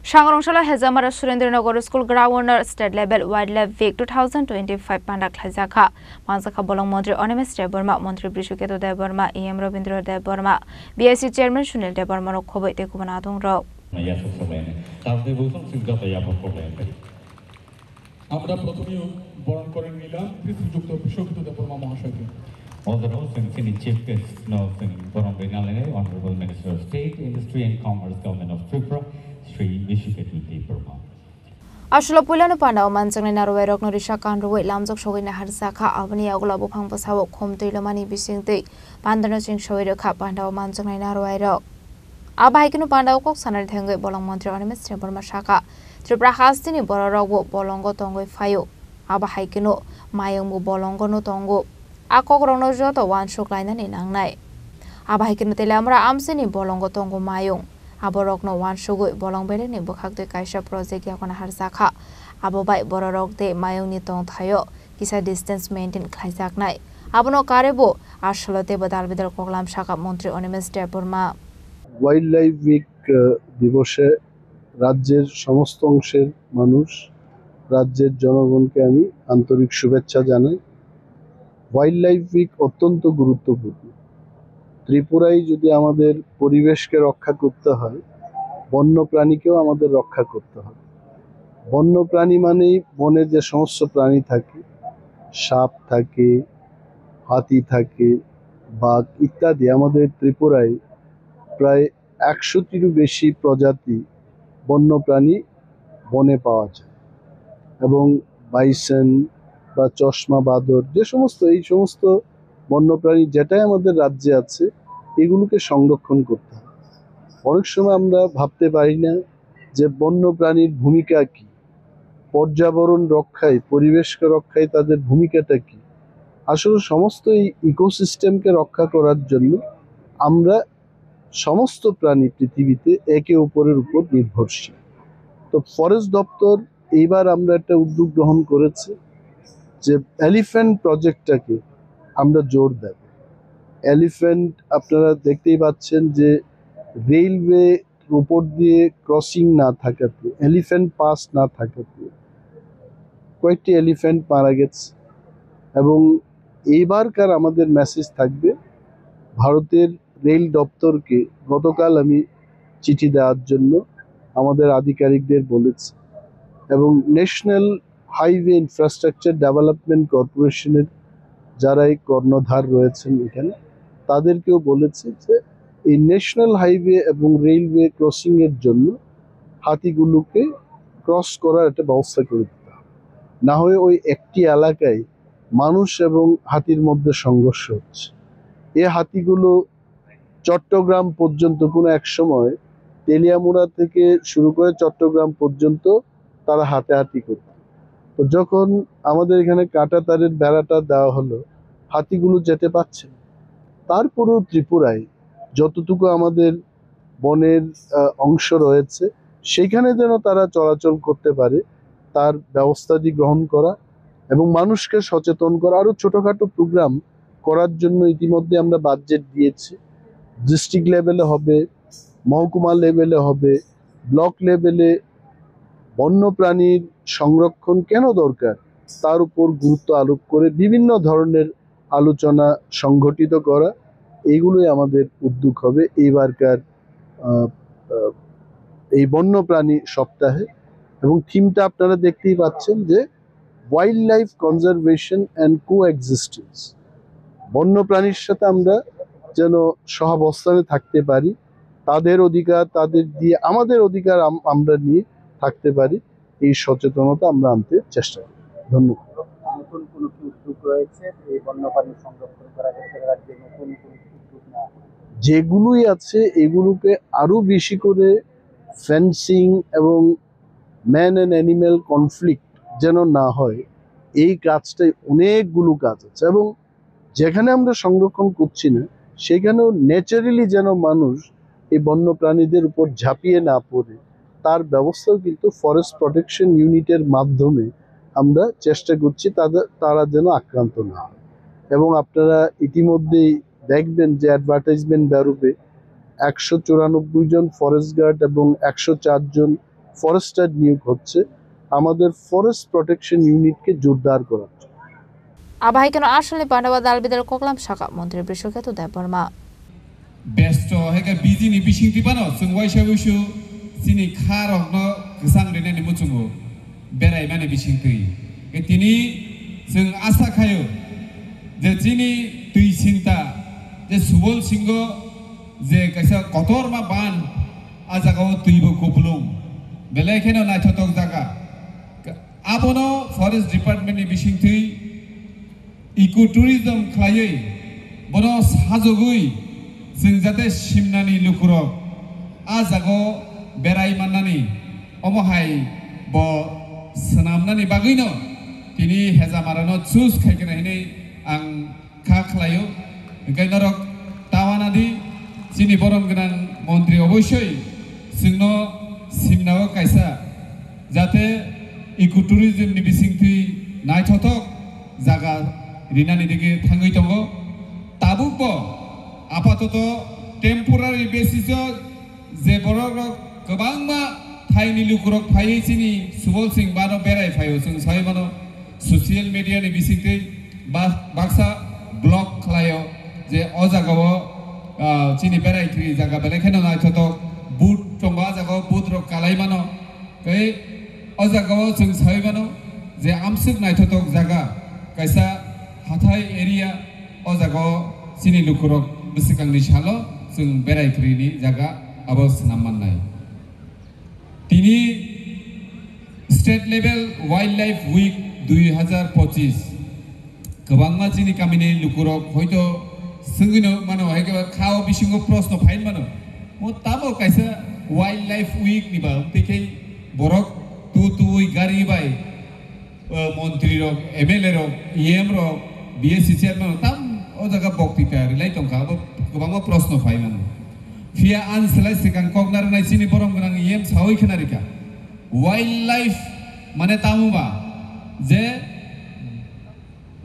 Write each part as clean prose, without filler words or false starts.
Sangrongshalo Hezamara Surendrinagar School Ground State Level Wildlife Week 2025 Pandak Lajaka Mansaka Bolong Montri Onimus Deborma Montri Brishuketo Deborma EM Robindro Deborma BSc Chairman Sunil Deborma Kobe Tekumanadong Ro আমরা প্রথমেই বরণ করে নিলাম শ্রীযুক্ত বিশ্বকিত দেববর্মা মহাশয়কে। All the roles and senior chief guests now in Borongalinale, Honorable Minister of State, Industry and Commerce, Government of Tripura, Sri Vishuketu Deborma. Ashlo Pulano Pandao Mansang Narway Rock Norisha Kanruwe Lamzok Showin Harsaka Avani Aglobo Pangpasawo Kom Tilamani Bisingti Pandano Sing Shoyaka Pandao Mansang Narway Rock Abahikinu Pandao Kok Sanar Tango Bolong Montri Onimus Deborma Shaka Tripura Hastini Bororogo Bolongo Tongo Fayo Abahikinu Mayungu Bolongo no Tongo Akok Rono Joto Wan Shuklaina in Angnai Abahikinu Telamra Amsini Bolongo Tongo Mayung Aborok no Wan Shugu Bolong Beleni Bukak de Kaisha Project Yakona Harsaka Abobai Bororok de Mayung ni Tong Tayo Kisa distance maintain Klaisak Nai Abono Karebo Ashlote Badal Vidal Koklam Shaka Montri Onimus Deborma Wildlife Week দিবসে রাজ্যের সমস্ত অংশের মানুষ রাজ্যের জনগণকে আমি আন্তরিক শুভেচ্ছা জানাই। ওয়াইল্ডলাইফ উইক অত্যন্ত গুরুত্বপূর্ণ। ত্রিপুরায় যদি আমাদের পরিবেশকে রক্ষা করতে হয়, বন্যপ্রাণীকেও আমাদের রক্ষা করতে হবে। বন্যপ্রাণী মানেই বনে যে সমস্ত প্রাণী থাকে, সাপ থাকে, হাতি থাকে, বাঘ ইত্যাদি আমাদের ত্রিপুরায় প্রায় 100টিরও বেশি প্রজাতি বন্যপ্রাণী বনে পাওয়া যায় এবং বাইসন বা চশমা বাদর যে সমস্ত এই সমস্ত বন্যপ্রাণী যেটাই আমাদের রাজ্যে আছে এগুলোকে সংরক্ষণ করতে হবে। অনেক সময় আমরা ভাবতে পারি না যে বন্যপ্রাণীর ভূমিকা কি, পর্যাবরণ রক্ষায় পরিবেশকে রক্ষায় তাদের ভূমিকাটা কি। আসলে সমস্ত এই ইকোসিস্টেমকে রক্ষা করার জন্য আমরা সমস্ত প্রাণী পৃথিবীতে একে অপরের উপর নির্ভরশীল। তো ফরেস্ট দপ্তর এইবার আমরা একটা উদ্যোগ গ্রহণ করেছি যে এলিফ্যান্ট প্রজেক্টটাকে আমরা জোর দেব। এলিফ্যান্ট আপনারা দেখতেই পাচ্ছেন যে রেলওয়ে উপর দিয়ে ক্রসিং না থাকাতে, এলিফ্যান্ট পাস না থাকাতে কয়েকটি এলিফ্যান্ট মারা গেছে এবং এইবারকার আমাদের মেসেজ থাকবে ভারতের রেল দপ্তরকে গতকাল আমি চিঠি দেওয়ার জন্য আমাদের আধিকারিকদের বলেছি এবং ন্যাশনাল হাইওয়ে ইনফ্রাস্ট্রাকচার ডেভেলপমেন্ট কর্পোরেশনের যারাই কর্ণধার রয়েছেন এখানে তাদেরকেও বলেছি যে এই ন্যাশনাল হাইওয়ে এবং রেলওয়ে ক্রসিংয়ের জন্য হাতিগুলোকে ক্রস করার একটা ব্যবস্থা করে দিতে হবে। না হয়ে ওই একটি এলাকায় মানুষ এবং হাতির মধ্যে সংঘর্ষ হচ্ছে। এই হাতিগুলো চট্টগ্রাম পর্যন্ত কোনো এক সময় তেলিয়ামুড়া থেকে শুরু করে চট্টগ্রাম পর্যন্ত তারা হাঁটাহাঁটি করত। তো যখন আমাদের এখানে কাঁটা তারের বেড়াটা দেওয়া হলো হাতিগুলো যেতে পারছে না। তারপরেও ত্রিপুরায় যতটুকু আমাদের বনের অংশ রয়েছে সেখানে যেন তারা চলাচল করতে পারে তার ব্যবস্থাটি গ্রহণ করা এবং মানুষকে সচেতন করা। আরও ছোটোখাটো প্রোগ্রাম করার জন্য ইতিমধ্যে আমরা বাজেট দিয়েছি। ডিস্ট্রিক্ট লেভেলে হবে, মহকুমা লেভেলে হবে, ব্লক লেভেলে বন্যপ্রাণীর সংরক্ষণ কেন দরকার তার উপর গুরুত্ব আরোপ করে বিভিন্ন ধরনের আলোচনা সংগঠিত করা, এইগুলোই আমাদের উদ্যোগ হবে এইবারকার এই বন্যপ্রাণী সপ্তাহে। এবং থিমটা আপনারা দেখতেই পাচ্ছেন যে wildlife conservation and coexistence. বন্যপ্রাণীর সাথে আমরা যেন সহাবস্থানে থাকতে পারি, তাদের অধিকার তাদের দিয়ে আমাদের অধিকার আমরা নিয়ে থাকতে পারি, এই সচেতনতা আমরা আনতে চেষ্টা করি। ধন্যবাদ। নতুন কোনো উদ্যোগ রয়েছে এই বন্যপ্রাণী সংরক্ষণ করার ক্ষেত্রে রাজ্যে নতুন কোনো উদ্যোগ নেওয়া? যেগুলোই আছে এগুলোকে আরো বেশি করে ফেন্সিং এবং ম্যান অ্যান্ড অ্যানিম্যাল কনফ্লিক্ট যেন না হয়, এই কাজটাই অনেকগুলো কাজ আছে এবং যেখানে আমরা সংরক্ষণ করছি না সেখানেও ন্যাচারালি যেন মানুষ এই বন্য প্রাণীদের উপর ঝাঁপিয়ে না পড়ে তার ব্যবস্থাও কিন্তু ফরেস্ট প্রোটেকশন ইউনিটের মাধ্যমে আমরা চেষ্টা করছি তারা যেন আক্রান্ত না হয়। এবং আপনারা ইতিমধ্যেই দেখবেন যে অ্যাডভার্টাইজমেন্ট বেরোবে 194 জন ফরেস্ট গার্ড এবং 104 জন ফরেস্টার নিয়োগ হচ্ছে আমাদের ফরেস্ট প্রোটেকশন ইউনিটকে জোরদার করার জন্য। আবাহিকেন আসলে পান্ডাবা দালবিদাল কোকলাম শাখা মন্ত্রী বৃষকেতু দেববর্মা ব্যস্ত হেকে বিজিনি বিসিংতি বানো जों वाइसा उइसु सिनि खारकनो गोसां रेनानि मुचुङो बेराय माने बिसिंति ए तिनि जों आसा खायो जे जिनि दुइ सिंता जे सुबल सिंगो जे कायसा कतरमा बान आ जागाव दुइबो गब्लुं बेलायखेनो नायथथक जागा आबनो फरेस्ट डिपार्टमेन्टनि बिसिंति इको टुरिजम खायै बनो साजगुइ जों जाते सिमनानि लुकुरक आ जागाव बेराय माननानि अमहाय ब सनामनानि बागैनो तिनि हेजामारानो चुज खायगोनायनै आं खा खालायो गायनारक तावानादि जिनि बरन गोनां मन्त्रि अबশ্যই जोंनो सिमनाव कायसा जाते इको टुरिजमनि बिसिंथि नायथथक जागा रिनानि दिगे थाङै दङ ताबुकबो आपातत टेम्परारि बेसिसआव जे बरक गोबांमा थाइनि लुकुरक फायैसिनि सुबल सिं बानो बेराय फायो जों सायमानो ससियेल मिडियानि बिसिंथि बाक्सा ब्लग खालायो जे अ जागाव चिनि बेरायथि जागा बेलेखेनो नायथथक बुट टंगा जागाव बुट रक कालायमानो बै अ जागाव जों सायमानो जे आमसुक नायथथक जागा कायसा हाथाय एरिया अ जागाव चिनि लुकुरक बिसिकांनि सालो जों बेरायथ्रिनि जागा आबो सनामनाय तिनि state level wild life week 2025 गोबांमा जिनि गामिनि लुकुरक हयतो सोंगिनो मानो हायगा खाव बिसिंगो प्रश्न फाइन मानो म ताबो कायसा वाइल्ड लाइफ वीक निबा पेखै बरक तु गारि बाय मन्त्री रक एमएलए रक ईएम रक बीएससी चेयरमैन ताम ओ जागा बक्तिता रिलाय तंका गोबांमा प्रश्न फाइन मानो फिया आनसलाय सिगां कगनार नाय जिनि बरम गोनां ईएम सावै खोनारिका वाइल्ड लाइफ माने तामुबा जे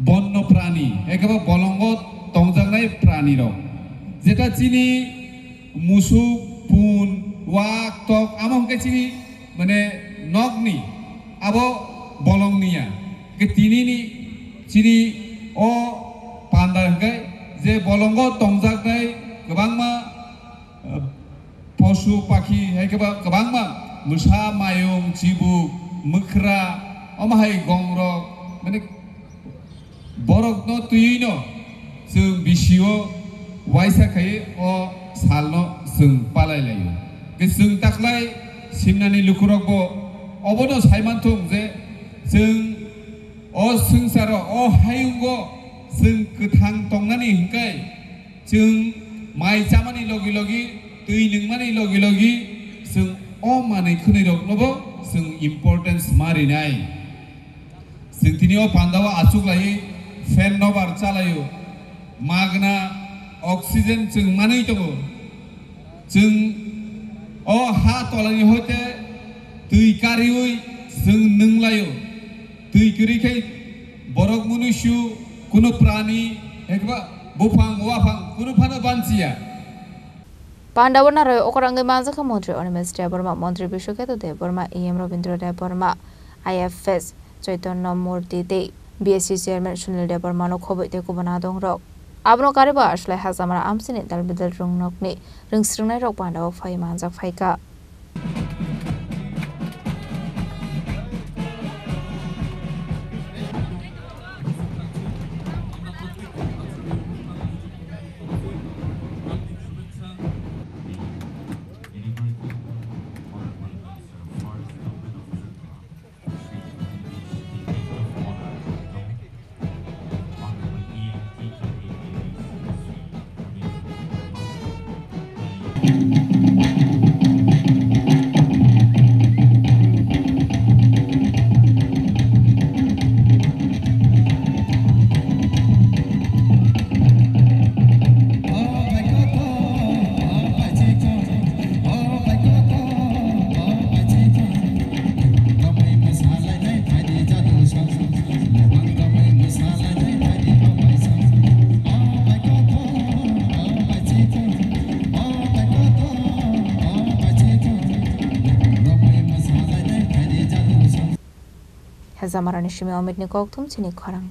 বন্য প্রাণী একেবারে বলঙ্গ তংজাংনাই প্রাণী রক যেটা চিনি মুসু পুন ওয়াক টক আমকে চিনি মানে নগনি আবো বলংনিয়া কে তিনিনি চিনি ও পান্দারকে যে বলঙ্গ তংজাংনাই গোবাংমা পশু পাখি একেবারে গোবাংমা মুসা মায়ং চিবুক মুখরা অমাহাই গংরক মানে बरक न तुयैनो जों बिसियो वाइसा खायो अ सालनो जों पालायलायो के जों दाख्लाय सिमनानि लुकुरकबो अबनो सायमानथुं जे जों अ संसार अ हायुंगो जों गोथां तंनानि हिंखाय जों माइ जामानि लगी लगी दै नोंमानि लगी लगी जों अ मानै खोनैरकनोबो जों इम्पोर्टेन्स मारिनाय जों तिनियाव पान्दावा आचुक लायो फेन नबार चालायो मागना अक्सिजेन जों मानै दङ जों अ हा तलानि हयते दै कारियै जों नोंलायो दै गैरैखाय बरक मनुष्य कुनु प्राणी एकबा बुफां वाफां कुनु फानो बानसिया पांडवना रय ओकरांगे मानजाखा मन्त्री अनिमेश देबबर्मा मन्त्री बिश्वकेतु देबबर्मा एम रवीन्द्र देबबर्मा आईएफएस चैतन्य मूर्ति दे बीएससी चेयरमैन सुनील देबबर्मानो खबै तेको बना दं रक आबनो कारिबा आसलाय हाजामारा आमसिनि दालबिदाल रुंनकनि रोंस्रिंनाय रक पांडव फाय मानजाक फायका Hezamarani Shimi Omid Nikoktum Chini Korang.